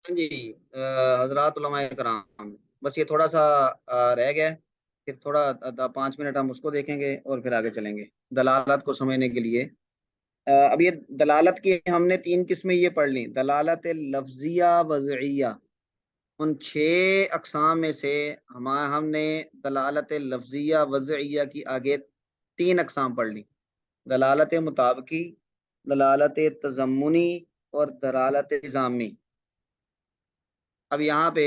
ہاں جی، حضرات علماء کرام، بس یہ تھوڑا سا رہ گیا ہے، پھر تھوڑا 5 منٹ ہم اس کو دیکھیں گے اور پھر آگے چلیں گے دلالت کو سمجھنے کے لیے۔ اب یہ دلالت کی ہم نے 3 قسمیں یہ پڑھ لی، دلالت لفظیہ وضعیہ۔ ان 6 اقسام میں سے ہم نے دلالت لفظیہ وضعیہ کی آگے 3 اقسام پڑھ لی، دلالت مطابقی، دلالت تضمنی اور دلالت الزامی۔ اب یہاں پہ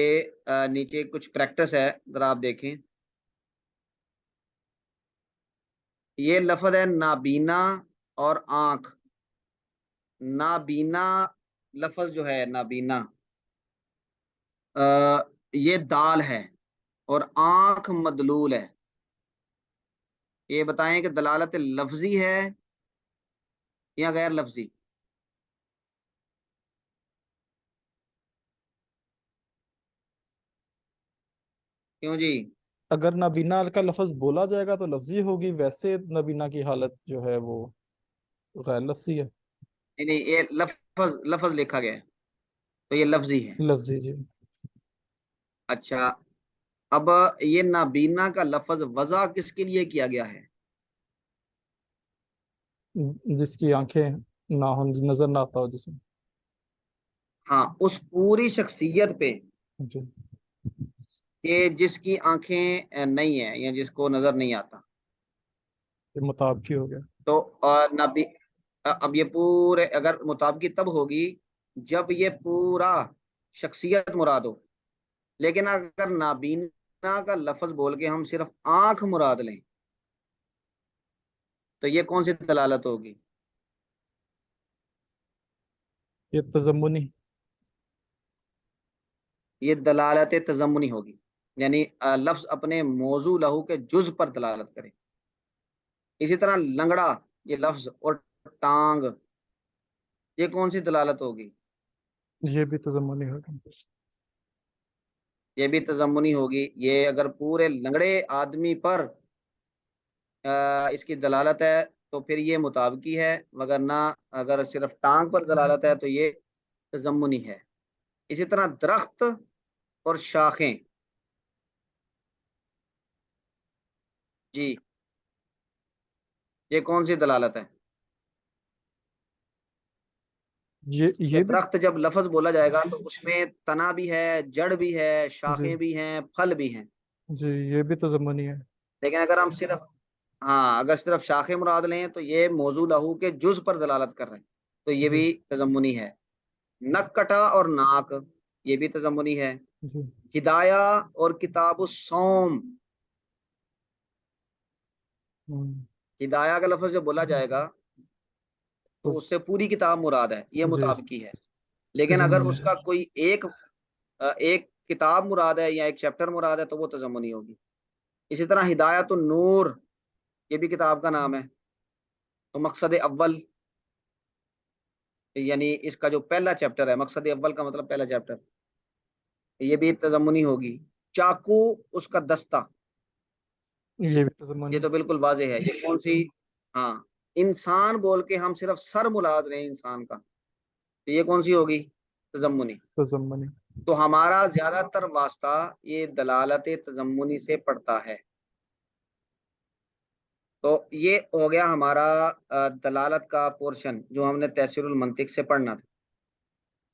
نیچے کچھ پریکٹس ہے، ذرا آپ دیکھیں۔ یہ لفظ ہے نابینا اور آنکھ۔ نابینا لفظ جو ہے نابینا، یہ دال ہے اور آنکھ مدلول ہے۔ یہ بتائیں کہ دلالت لفظی ہے یا غیر لفظی؟ کیوں جی؟ اگر نابینا کا لفظ بولا جائے گا تو لفظی ہوگی، ویسے نابینا کی حالت جو ہے وہ غیر لفظی ہے۔ نہیں نہیں، یہ لفظ لفظ لکھا گیا ہے تو یہ لفظی ہے۔ لفظی جی، اچھا، اب یہ نابینا کا لفظ وضع کس کے لیے کیا گیا ہے؟ جس کی آنکھیں نہ ہوں، نظر نہ آتا ہو جسے۔ ہاں، اس پوری شخصیت پہ جی کہ جس کی آنکھیں نہیں ہیں یا جس کو نظر نہیں آتا۔ یہ مطابقی ہو گیا۔ تو نبی اب یہ پورے اگر مطابقی تب ہوگی جب یہ پورا شخصیت مراد ہو، لیکن اگر نابینا کا لفظ بول کے ہم صرف آنکھ مراد لیں تو یہ کون سی دلالت ہوگی؟ یہ تضمنی۔ یہ دلالت تضمنی ہوگی، یعنی لفظ اپنے موضوع لہو کے جز پر دلالت کرے۔ اسی طرح لنگڑا یہ لفظ اور ٹانگ، یہ کون سی دلالت ہوگی؟ یہ بھی تضمنی ہوگا۔ یہ بھی تضمنی ہوگی۔ یہ اگر پورے لنگڑے آدمی پر اس کی دلالت ہے تو پھر یہ مطابقی ہے، مگر نہ اگر صرف ٹانگ پر دلالت ہے تو یہ تضمنی ہے۔ اسی طرح درخت اور شاخیں، جی یہ کون سی دلالت ہے؟ کہ یہ بھی درخت جب لفظ بولا جائے گا تو اس میں تنا بھی ہے، جڑ بھی ہے، جی شاخیں بھی ہیں، پھل بھی ہیں۔ جی، یہ بھی تضمنی ہے۔ لیکن اگر ہم صرف اگر صرف شاخیں مراد لیں تو یہ موضوع لہو کے جز پر دلالت کر رہے ہیں، تو یہ جی بھی تضمنی ہے۔ نک کٹا اور ناک، یہ بھی تضمنی ہے۔ جی ہدایہ اور کتاب الصوم، ہوں، ہدایہ کا لفظ جو بولا جائے گا تو تو اس سے پوری کتاب مراد ہے، یہ جی مطابقی ہے۔ لیکن اگر تضمنی اس ہے۔ کا کوئی ایک کتاب مراد ہے یا ایک چیپٹر مراد ہے تو وہ تضمنی ہوگی۔ اسی طرح ہدایت النور، یہ بھی کتاب کا نام ہے، تو مقصد اول، یعنی اس کا جو پہلا چیپٹر ہے، مقصد اول کا مطلب پہلا چیپٹر، یہ بھی تضمنی ہوگی۔ چاقو اس کا دستہ، یہ بھی یہ تضمنی۔ تو بالکل واضح ہے، یہ کون سی؟ ہاں، انسان بول کے ہم صرف سر مراد رہے ہیں انسان کا، تو یہ کون سی ہوگی؟ تضمنی۔ تضمنی۔ تو ہمارا زیادہ تر واسطہ یہ دلالت تضمنی سے پڑتا ہے۔ تو یہ ہو گیا ہمارا دلالت کا پورشن جو ہم نے تیسیر المنطق سے پڑھنا تھا۔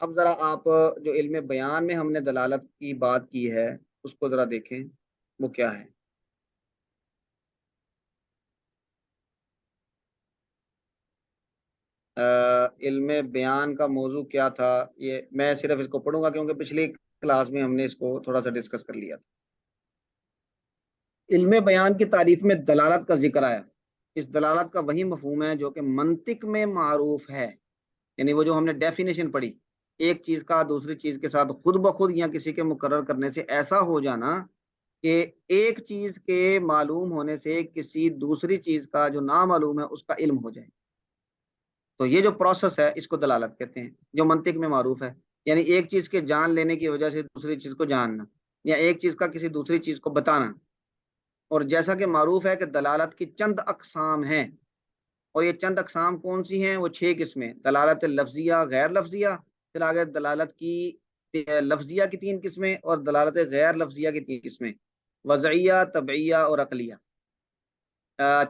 اب ذرا آپ جو علم بیان میں ہم نے دلالت کی بات کی ہے اس کو ذرا دیکھیں، وہ کیا ہے۔ علم بیان کا موضوع کیا تھا؟ یہ میں صرف اس کو پڑھوں گا کیونکہ پچھلی کلاس میں ہم نے اس کو تھوڑا سا ڈسکس کر لیا تھا۔ علم بیان کی تعریف میں دلالت کا ذکر آیا۔ اس دلالت کا وہی مفہوم ہے جو کہ منطق میں معروف ہے، یعنی وہ جو ہم نے ڈیفینیشن پڑھی، ایک چیز کا دوسری چیز کے ساتھ خود بخود یا کسی کے مقرر کرنے سے ایسا ہو جانا کہ ایک چیز کے معلوم ہونے سے کسی دوسری چیز کا جو نامعلوم ہے اس کا علم ہو جائے، تو یہ جو پروسیس ہے اس کو دلالت کہتے ہیں، جو منطق میں معروف ہے۔ یعنی ایک چیز کے جان لینے کی وجہ سے دوسری چیز کو جاننا، یا ایک چیز کا کسی دوسری چیز کو بتانا۔ اور جیسا کہ معروف ہے کہ دلالت کی چند اقسام ہیں، اور یہ چند اقسام کون سی ہیں؟ وہ 6 قسمیں: دلالت لفظیہ، غیر لفظیہ، پھر آگے دلالت کی لفظیہ کی 3 قسمیں اور دلالت غیر لفظیہ کی 3 قسمیں، وضعیہ، طبعیہ اور عقلیہ،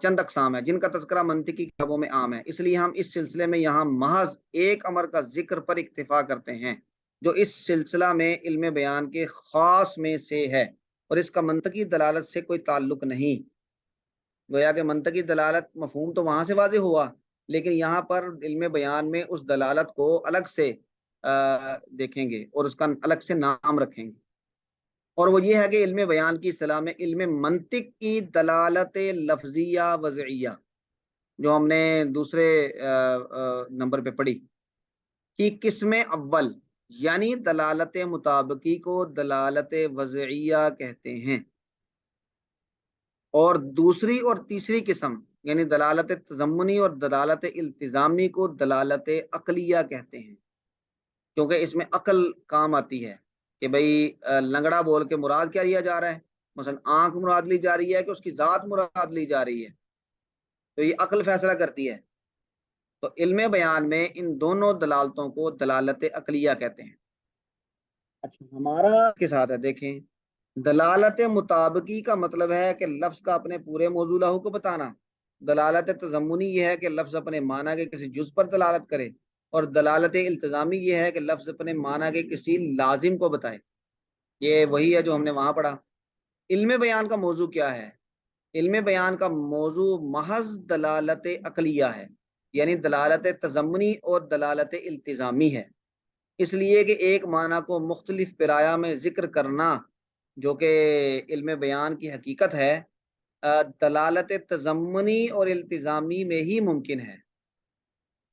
چند اقسام ہیں جن کا تذکرہ منطقی کتابوں میں عام ہے۔ اس لیے ہم اس سلسلے میں یہاں محض ایک امر کا ذکر پر اکتفا کرتے ہیں جو اس سلسلہ میں علم بیان کے خاص میں سے ہے اور اس کا منطقی دلالت سے کوئی تعلق نہیں۔ گویا کہ منطقی دلالت مفہوم تو وہاں سے واضح ہوا، لیکن یہاں پر علم بیان میں اس دلالت کو الگ سے دیکھیں گے اور اس کا الگ سے نام رکھیں گے، اور وہ یہ ہے کہ علم بیان کی اصطلاح میں علم منطق کی دلالت لفظیہ وضعیہ، جو ہم نے دوسرے نمبر پہ پڑھی، کی قسم اول یعنی دلالت مطابقی کو دلالت وضعیہ کہتے ہیں، اور دوسری اور تیسری قسم یعنی دلالت تضمنی اور دلالت التزامی کو دلالت عقلیہ کہتے ہیں، کیونکہ اس میں عقل کام آتی ہے کہ بھئی لنگڑا بول کے مراد کیا لیا جا رہا ہے، مثلا آنکھ مراد لی جا رہی ہے کہ اس کی ذات مراد لی جا رہی ہے، تو یہ عقل فیصلہ کرتی ہے۔ تو علم بیان میں ان دونوں دلالتوں کو دلالت عقلیہ کہتے ہیں۔ اچھا ہمارا کے ساتھ ہے، دیکھیں دلالت مطابقی کا مطلب ہے کہ لفظ کا اپنے پورے موضوع لہو کو بتانا، دلالت تضمنی یہ ہے کہ لفظ اپنے معنی کے کسی جز پر دلالت کرے، اور دلالت التزامی یہ ہے کہ لفظ اپنے معنی کے کسی لازم کو بتائے۔ یہ وہی ہے جو ہم نے وہاں پڑھا۔ علم بیان کا موضوع کیا ہے؟ علم بیان کا موضوع محض دلالت عقلیہ ہے، یعنی دلالت تضمنی اور دلالت التزامی ہے، اس لیے کہ ایک معنی کو مختلف پیرایہ میں ذکر کرنا جو کہ علم بیان کی حقیقت ہے، دلالت تضمنی اور التزامی میں ہی ممکن ہے۔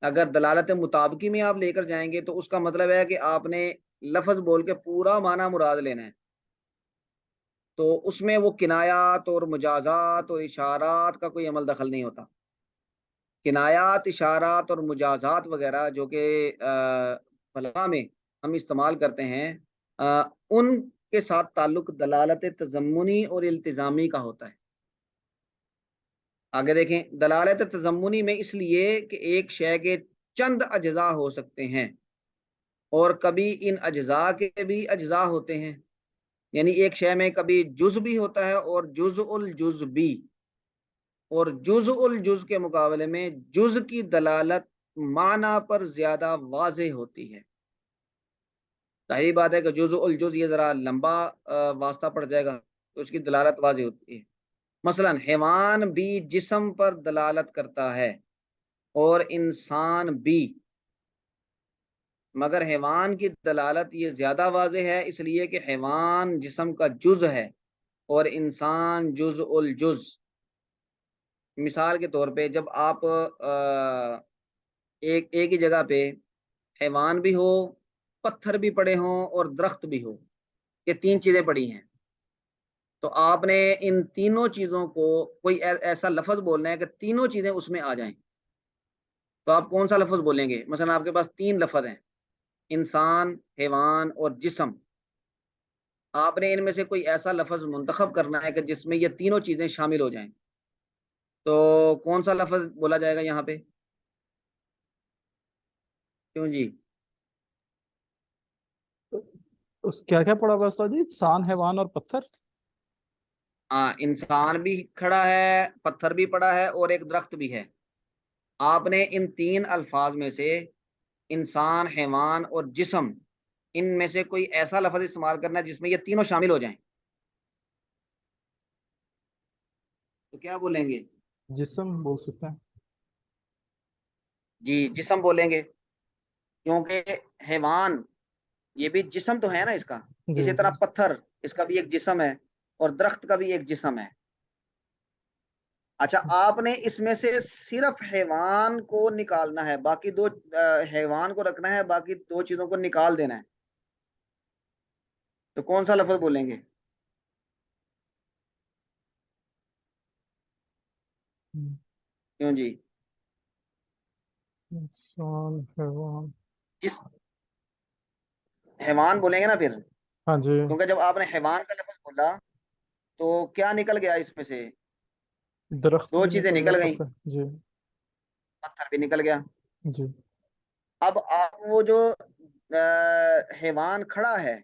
اگر دلالت مطابقی میں آپ لے کر جائیں گے تو اس کا مطلب ہے کہ آپ نے لفظ بول کے پورا معنی مراد لینا ہے، تو اس میں وہ کنایات اور مجازات اور اشارات کا کوئی عمل دخل نہیں ہوتا۔ کنایات، اشارات اور مجازات وغیرہ جو کہ بلاغہ میں ہم استعمال کرتے ہیں، ان کے ساتھ تعلق دلالت تضمنی اور التزامی کا ہوتا ہے۔ آگے دیکھیں، دلالت تضمنی میں اس لیے کہ ایک شے کے چند اجزاء ہو سکتے ہیں اور کبھی ان اجزاء کے بھی اجزاء ہوتے ہیں، یعنی ایک شے میں کبھی جز بھی ہوتا ہے اور جزء الجز بھی، اور جزء الجز کے مقابلے میں جز کی دلالت معنی پر زیادہ واضح ہوتی ہے۔ ظاہری بات ہے کہ جزء الجز یہ ذرا لمبا واسطہ پڑ جائے گا تو اس کی دلالت واضح ہوتی ہے۔ مثلا حیوان بھی جسم پر دلالت کرتا ہے اور انسان بھی، مگر حیوان کی دلالت یہ زیادہ واضح ہے اس لیے کہ حیوان جسم کا جز ہے اور انسان جزء الجز۔ مثال کے طور پہ جب آپ ایک ہی جگہ پہ حیوان بھی ہو، پتھر بھی پڑے ہوں اور درخت بھی ہو، یہ 3 چیزیں پڑی ہیں، تو آپ نے ان تینوں چیزوں کو کوئی ایسا لفظ بولنا ہے کہ تینوں چیزیں اس میں آ جائیں، تو آپ کون سا لفظ بولیں گے؟ مثلا آپ کے پاس 3 لفظ ہیں، انسان، حیوان اور جسم، آپ نے ان میں سے کوئی ایسا لفظ منتخب کرنا ہے کہ جس میں یہ تینوں چیزیں شامل ہو جائیں، تو کون سا لفظ بولا جائے گا یہاں پہ؟ کیوں جی؟ اس کیا کیا پڑا ہوا استاد جی؟ انسان، حیوان اور پتھر؟ ہاں، انسان بھی کھڑا ہے، پتھر بھی پڑا ہے اور ایک درخت بھی ہے۔ آپ نے ان 3 الفاظ میں سے انسان، حیوان اور جسم، ان میں سے کوئی ایسا لفظ استعمال کرنا ہے جس میں یہ تینوں شامل ہو جائیں، تو کیا بولیں گے؟ جسم بول سکتے ہیں۔ جی جسم بولیں گے، کیونکہ حیوان یہ بھی جسم تو ہے نا اس کا، جی اسی جی طرح پتھر اس کا بھی ایک جسم ہے اور درخت کا بھی ایک جسم ہے۔ اچھا آپ نے اس میں سے صرف حیوان کو نکالنا ہے، باقی 2 حیوان کو رکھنا ہے، باقی 2 چیزوں کو نکال دینا ہے، تو کون سا لفظ بولیں گے؟ کیوں جی؟ انسان، حیوان۔ اس حیوان بولیں گے نا پھر، ہاں جی کیونکہ جب آپ نے حیوان کا لفظ بولا تو کیا نکل گیا اس میں سے؟ درخت 2 بھی چیزیں نکل گیا، نکل گئیں، پتھر جی پتھر بھی نکل گیا۔ جی اب آپ وہ جو حیوان کھڑا ہے،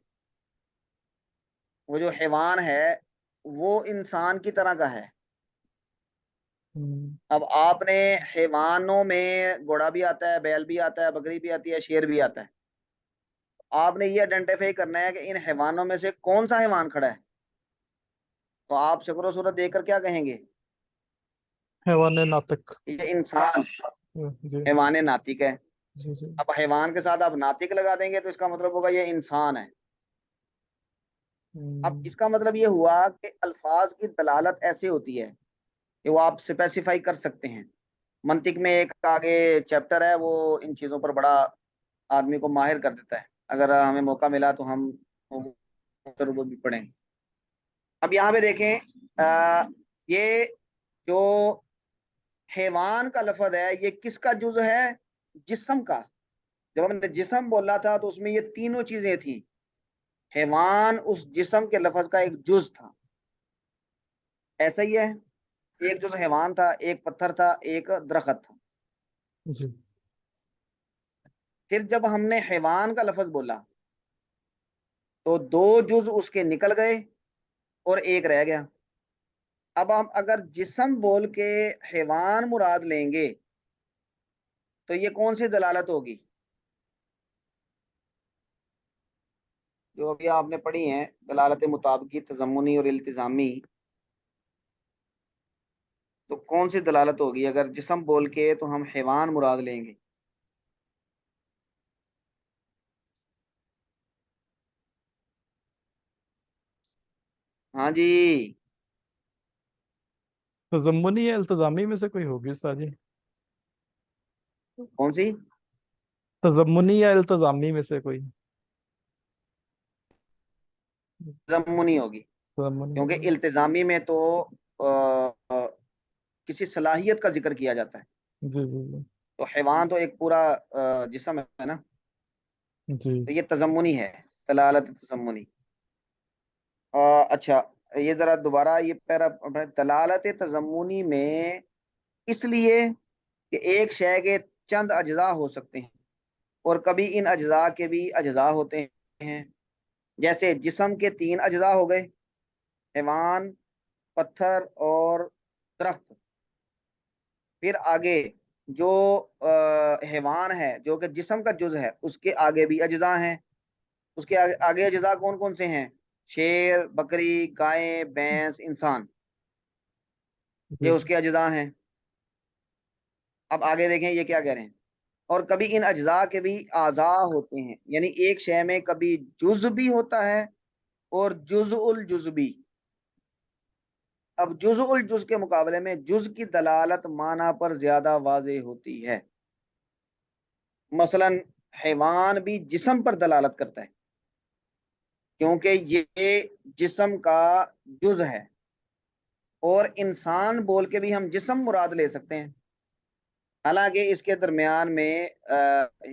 وہ جو حیوان ہے وہ انسان کی طرح کا ہے۔ اب آپ نے حیوانوں میں گھوڑا بھی آتا ہے، بیل بھی آتا ہے، بکری بھی آتی ہے، شیر بھی آتا ہے، آپ نے یہ آئیڈینٹیفائی کرنا ہے کہ ان حیوانوں میں سے کون سا حیوان کھڑا ہے۔ تو آپ شکل و صورت دیکھ کر کیا کہیں گے؟ حیوان ناطق۔ یہ انسان جی حیوان ناطق ہے۔ جی جی اب حیوان کے ساتھ آپ ناطق لگا دیں گے تو اس کا مطلب ہوگا یہ انسان ہے۔ اب اس کا مطلب یہ ہوا کہ الفاظ کی دلالت ایسے ہوتی ہے کہ وہ آپ اسپیسیفائی کر سکتے ہیں۔ منطق میں ایک آگے چیپٹر ہے، وہ ان چیزوں پر بڑا آدمی کو ماہر کر دیتا ہے، اگر ہمیں موقع ملا تو ہم وہ بھی پڑھیں۔ اب یہاں پہ دیکھیں یہ جو حیوان کا لفظ ہے یہ کس کا جز ہے؟ جسم کا۔ جب ہم نے جسم بولا تھا تو اس میں یہ تینوں چیزیں تھیں۔ حیوان اس جسم کے لفظ کا ایک جز تھا، ایسا ہی ہے، ایک جز حیوان تھا، ایک پتھر تھا، ایک درخت تھا۔ جی پھر جب ہم نے حیوان کا لفظ بولا تو دو جز اس کے نکل گئے اور ایک رہ گیا۔ اب ہم اگر جسم بول کے حیوان مراد لیں گے تو یہ کون سی دلالت ہوگی؟ جو ابھی آپ نے پڑھی ہیں دلالت مطابقی، تضمنی اور التزامی، تو کون سی دلالت ہوگی اگر جسم بول کے تو ہم حیوان مراد لیں گے؟ ہاں جی، تضمنی یا التزامی میں سے کوئی ہوگی استاد جی؟ کون سی؟ تضمنی یا التزامی میں سے کوئی؟ تضمنی ہوگی، تضمنی کیونکہ ہوگی۔ التزامی میں تو کسی صلاحیت کا ذکر کیا جاتا ہے، جی جی جی تو حیوان تو ایک پورا جسم ہے نا، جی تو یہ تضمنی ہے، دلالت تضمنی۔ اچھا، یہ ذرا دوبارہ یہ پیرا دلالت تضمنی میں اس لیے کہ ایک شے کے چند اجزاء ہو سکتے ہیں اور کبھی ان اجزاء کے بھی اجزاء ہوتے ہیں، جیسے جسم کے 3 اجزاء ہو گئے، حیوان، پتھر اور درخت۔ پھر آگے جو حیوان ہے جو کہ جسم کا جز ہے اس کے آگے بھی اجزاء ہیں، اس کے آگے اجزاء کون کون سے ہیں؟ شیر، بکری، گائے، بھینس، انسان، یہ جی اس کے اجزاء ہیں۔ اب آگے دیکھیں یہ کیا کہہ رہے ہیں، اور کبھی ان اجزاء کے بھی اعضاء ہوتے ہیں، یعنی ایک شے میں کبھی جز بھی ہوتا ہے اور جزء الجز بھی۔ اب جزء الجز کے مقابلے میں جز کی دلالت معنی پر زیادہ واضح ہوتی ہے۔ مثلا حیوان بھی جسم پر دلالت کرتا ہے کیونکہ یہ جسم کا جز ہے، اور انسان بول کے بھی ہم جسم مراد لے سکتے ہیں، حالانکہ اس کے درمیان میں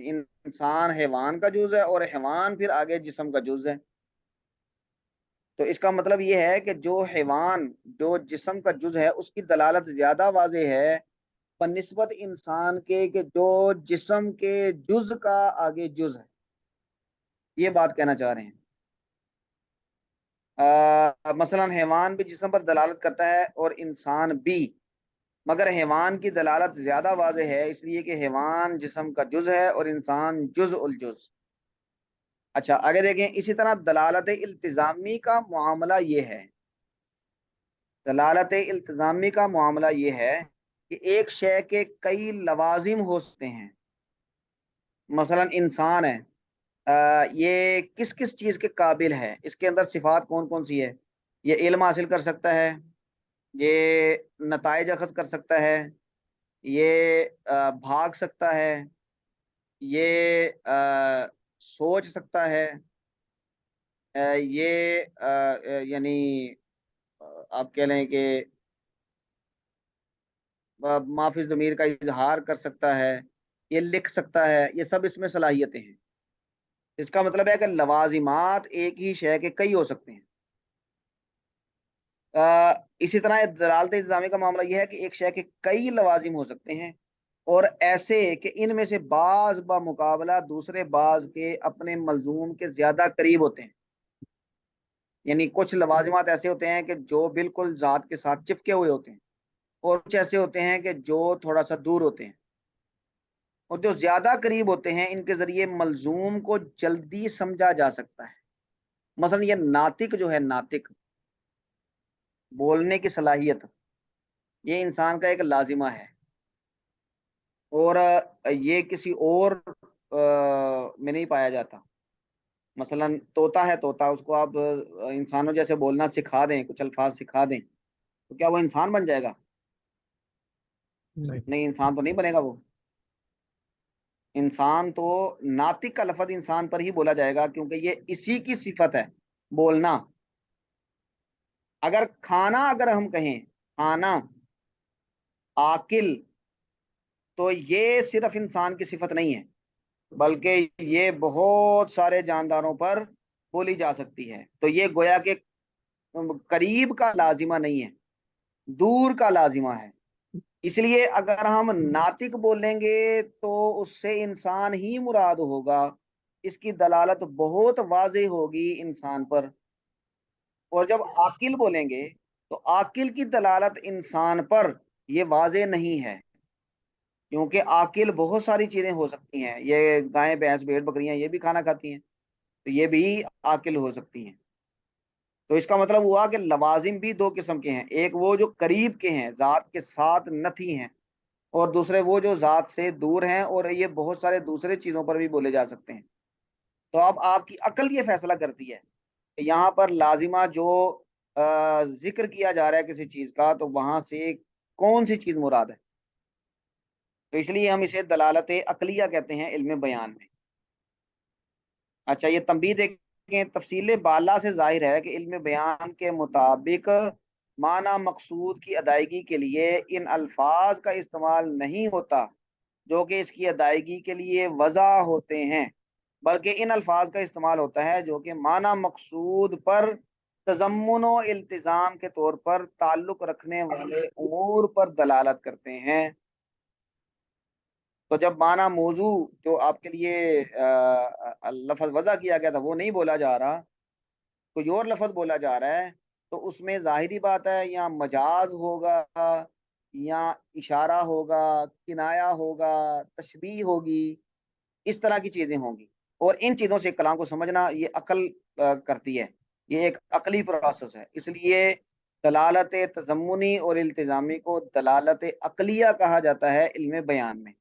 انسان حیوان کا جز ہے اور حیوان پھر آگے جسم کا جز ہے۔ تو اس کا مطلب یہ ہے کہ جو حیوان جو جسم کا جز ہے اس کی دلالت زیادہ واضح ہے بنسبت انسان کے کہ جو جسم کے جز کا آگے جز ہے، یہ بات کہنا چاہ رہے ہیں۔ مثلا حیوان بھی جسم پر دلالت کرتا ہے اور انسان بھی، مگر حیوان کی دلالت زیادہ واضح ہے اس لیے کہ حیوان جسم کا جز ہے اور انسان جز الجز۔ اچھا آگے دیکھیں، اسی طرح دلالت التزامی کا معاملہ یہ ہے، دلالت التزامی کا معاملہ یہ ہے کہ ایک شے کے کئی لوازم ہو سکتے ہیں۔ مثلا انسان ہے، یہ کس کس چیز کے قابل ہے، اس کے اندر صفات کون کون سی ہے؟ یہ علم حاصل کر سکتا ہے، یہ نتائج اخذ کر سکتا ہے، یہ بھاگ سکتا ہے، یہ سوچ سکتا ہے، یہ یعنی آپ کہہ لیں کہ معافی ضمیر کا اظہار کر سکتا ہے، یہ لکھ سکتا ہے، یہ سب اس میں صلاحیتیں ہیں۔ اس کا مطلب ہے کہ لوازمات ایک ہی شے کے کئی ہو سکتے ہیں۔ اسی طرح دلالت التزامی کا معاملہ یہ ہے کہ ایک شے کے کئی لوازم ہو سکتے ہیں اور ایسے کہ ان میں سے بعض بمقابلہ دوسرے بعض کے اپنے ملزوم کے زیادہ قریب ہوتے ہیں. یعنی کچھ لوازمات ایسے ہوتے ہیں کہ جو بالکل ذات کے ساتھ چپکے ہوئے ہوتے ہیں، اور کچھ ایسے ہوتے ہیں کہ جو تھوڑا سا دور ہوتے ہیں. اور جو زیادہ قریب ہوتے ہیں ان کے ذریعے ملزوم کو جلدی سمجھا جا سکتا ہے. مثلا یہ ناطق جو ہے، ناطق بولنے کی صلاحیت، یہ انسان کا ایک لازمہ ہے. اور یہ کسی اور میں نہیں پایا جاتا. مثلا طوطا ہے، طوطا، اس کو آپ انسانوں جیسے بولنا سکھا دیں، کچھ الفاظ سکھا دیں، تو کیا وہ انسان بن جائے گا؟ نہیں. نہیں، انسان تو نہیں بنے گا وہ. انسان تو ناطق کا لفظ انسان پر ہی بولا جائے گا، کیونکہ یہ اسی کی صفت ہے، بولنا. اگر کھانا، اگر ہم کہیں کھانا، عاقل، تو یہ صرف انسان کی صفت نہیں ہے، بلکہ یہ بہت سارے جانداروں پر بولی جا سکتی ہے. تو یہ گویا کہ قریب کا لازمہ نہیں ہے، دور کا لازمہ ہے. اس لیے اگر ہم ناطق بولیں گے تو اس سے انسان ہی مراد ہوگا، اس کی دلالت بہت واضح ہوگی انسان پر. اور جب عاقل بولیں گے تو عاقل کی دلالت انسان پر یہ واضح نہیں ہے، کیونکہ عاقل بہت ساری چیزیں ہو سکتی ہیں. یہ گائیں، بھینس، بھیڑ، بکریاں یہ بھی کھانا کھاتی ہیں، تو یہ بھی عاقل ہو سکتی ہیں. تو اس کا مطلب ہوا کہ لوازم بھی دو قسم کے ہیں، ایک وہ جو قریب کے ہیں، ذات کے ساتھ نتھی ہیں، اور دوسرے وہ جو ذات سے دور ہیں، اور یہ بہت سارے دوسرے چیزوں پر بھی بولے جا سکتے ہیں. تو اب آپ کی عقل یہ فیصلہ کرتی ہے کہ یہاں پر لازمہ جو ذکر کیا جا رہا ہے کسی چیز کا، تو وہاں سے کون سی چیز مراد ہے. تو اس لیے ہم اسے دلالت عقلیہ کہتے ہیں علم بیان میں. اچھا، یہ تنبیہ دیکھیں، تفصیل بالا سے ظاہر ہے کہ علم بیان کے مطابق معنی مقصود کی ادائیگی کے لیے ان الفاظ کا استعمال نہیں ہوتا جو کہ اس کی ادائیگی کے لیے وضع ہوتے ہیں، بلکہ ان الفاظ کا استعمال ہوتا ہے جو کہ معنی مقصود پر تضمن و التزام کے طور پر تعلق رکھنے والے امور پر دلالت کرتے ہیں. تو جب معنی موضوع جو آپ کے لیے لفظ وضع کیا گیا تھا وہ نہیں بولا جا رہا، کوئی اور لفظ بولا جا رہا ہے، تو اس میں ظاہری بات ہے یا مجاز ہوگا، یا اشارہ ہوگا، کنایا ہوگا، تشبیہ ہوگی، اس طرح کی چیزیں ہوں گی. اور ان چیزوں سے کلام کو سمجھنا یہ عقل کرتی ہے، یہ ایک عقلی پروسیس ہے. اس لیے دلالت تضمنی اور التزامی کو دلالت عقلیہ کہا جاتا ہے علم بیان میں.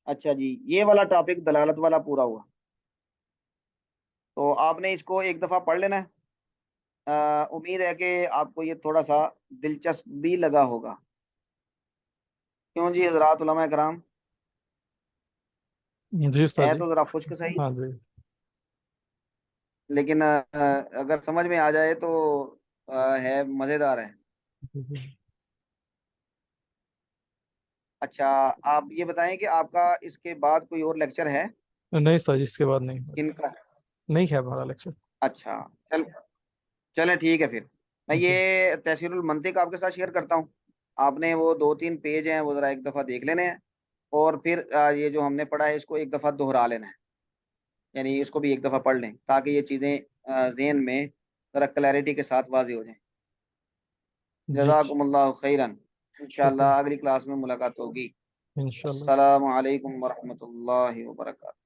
اچھا جی، یہ والا ٹاپک دلالت والا پورا ہوا. تو آپ نے اس کو ایک دفعہ پڑھ لینا ہے. امید ہے کہ آپ کو یہ تھوڑا سا دلچسپ بھی لگا ہوگا. کیوں جی حضرات علماء کرام؟ جی استاد ہے جی. تو ذرا خشک صحیح، ہاں جی. لیکن اگر سمجھ میں آ جائے تو ہے مزیدار ہے. اچھا، آپ یہ بتائیں کہ آپ کا اس کے بعد کوئی اور لیکچر ہے؟ نہیں استاد جی، اس کے بعد نہیں. کن کا؟ نہیں ہے ہمارا لیکچر. اچھا، چلیں ٹھیک ہے. پھر میں جی. یہ تحصیل المنطق آپ کے ساتھ شیئر کرتا ہوں. آپ نے وہ 2-3 پیج ہیں وہ ذرا ایک دفعہ دیکھ لینے ہیں، اور پھر یہ جو ہم نے پڑھا ہے اس کو ایک دفعہ دہرا لینا ہے، یعنی اس کو بھی ایک دفعہ پڑھ لیں تاکہ یہ چیزیں ذہن میں ذرا کلیئرٹی کے ساتھ واضح ہو جائیں. جی جزاکم اللہ خیرا. انشاءاللہ شکریہ. اگلی کلاس میں ملاقات ہوگی. انشاءاللہ. السلام علیکم ورحمۃ اللہ وبرکاتہ.